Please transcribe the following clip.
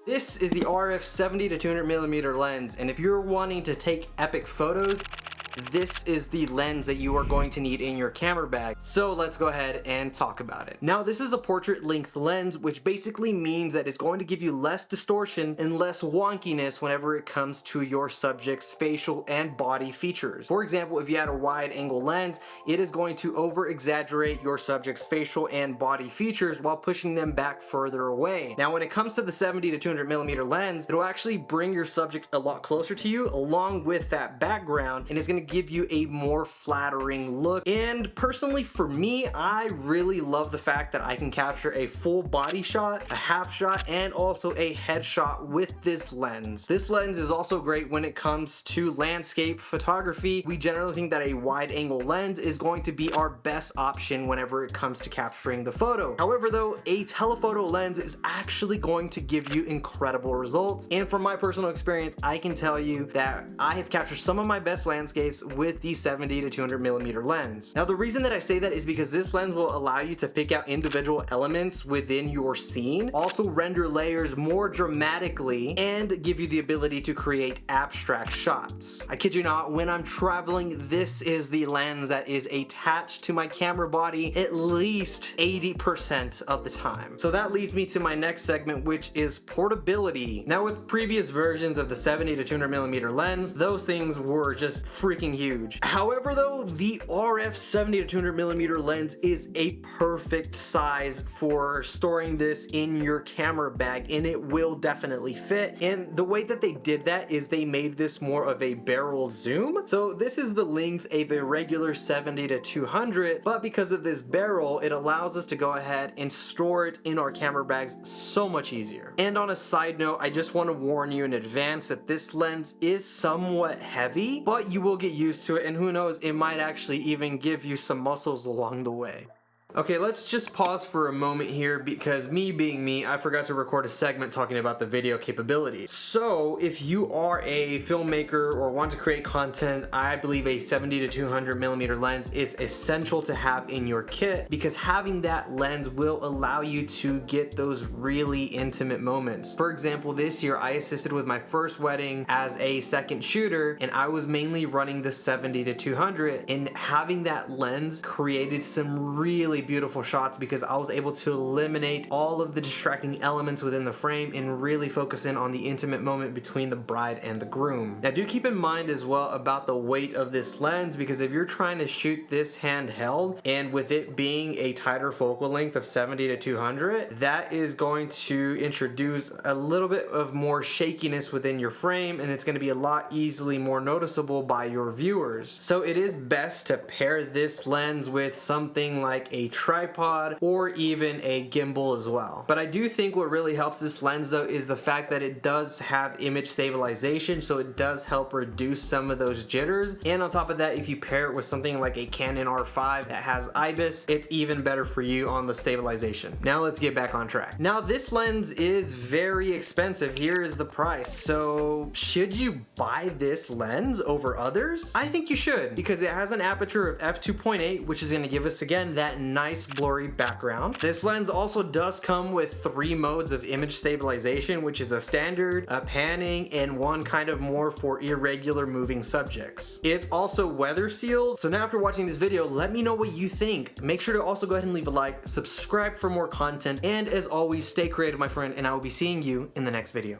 This is the RF 70 to 200 millimeter lens, and if you're wanting to take epic photos, this is the lens that you are going to need in your camera bag. So let's go ahead and talk about it. Now, this is a portrait length lens, which basically means that it's going to give you less distortion and less wonkiness whenever it comes to your subject's facial and body features. For example, if you had a wide angle lens, it is going to over exaggerate your subject's facial and body features while pushing them back further away. Now, when it comes to the 70 to 200 millimeter lens, it'll actually bring your subject a lot closer to you along with that background, and it's going to give you a more flattering look. And personally for me, I really love the fact that I can capture a full body shot, a half shot, and also a headshot with this lens. This lens is also great when it comes to landscape photography. We generally think that a wide angle lens is going to be our best option whenever it comes to capturing the photo. However though, a telephoto lens is actually going to give you incredible results. And from my personal experience, I can tell you that I have captured some of my best landscapes with the 70 to 200 millimeter lens. Now, the reason that I say that is because this lens will allow you to pick out individual elements within your scene, also render layers more dramatically, and give you the ability to create abstract shots. I kid you not, when I'm traveling, this is the lens that is attached to my camera body at least 80% of the time. So that leads me to my next segment, which is portability. Now, with previous versions of the 70 to 200 millimeter lens, those things were just freaking huge. However though, the RF 70 to 200 millimeter lens is a perfect size for storing this in your camera bag, and it will definitely fit. And the way that they did that is they made this more of a barrel zoom. So this is the length of a regular 70 to 200, but because of this barrel, it allows us to go ahead and store it in our camera bags so much easier. And on a side note, I just want to warn you in advance that this lens is somewhat heavy, but you will get used to it, and who knows, it might actually even give you some muscles along the way. Okay, let's just pause for a moment here because me being me, I forgot to record a segment talking about the video capabilities. So if you are a filmmaker or want to create content, I believe a 70 to 200 millimeter lens is essential to have in your kit, because having that lens will allow you to get those really intimate moments. For example, this year I assisted with my first wedding as a second shooter, and I was mainly running the 70 to 200, and having that lens created some really beautiful shots because I was able to eliminate all of the distracting elements within the frame and really focus in on the intimate moment between the bride and the groom. Now, do keep in mind as well about the weight of this lens, because if you're trying to shoot this handheld, and with it being a tighter focal length of 70 to 200, that is going to introduce a little bit of more shakiness within your frame, and it's going to be a lot easily more noticeable by your viewers. So it is best to pair this lens with something like a tripod or even a gimbal as well. But I do think what really helps this lens though is the fact that it does have image stabilization, so it does help reduce some of those jitters. And on top of that, if you pair it with something like a Canon R5 that has IBIS, it's even better for you on the stabilization. Now let's get back on track. Now, this lens is very expensive. Here is the price. So should you buy this lens over others? I think you should, because it has an aperture of f2.8, which is going to give us again that nice blurry background. This lens also does come with 3 modes of image stabilization, which is a standard, a panning, and one kind of more for irregular moving subjects. It's also weather sealed. So now, after watching this video, let me know what you think. Make sure to also go ahead and leave a like, subscribe for more content, and as always, stay creative, my friend, and I will be seeing you in the next video.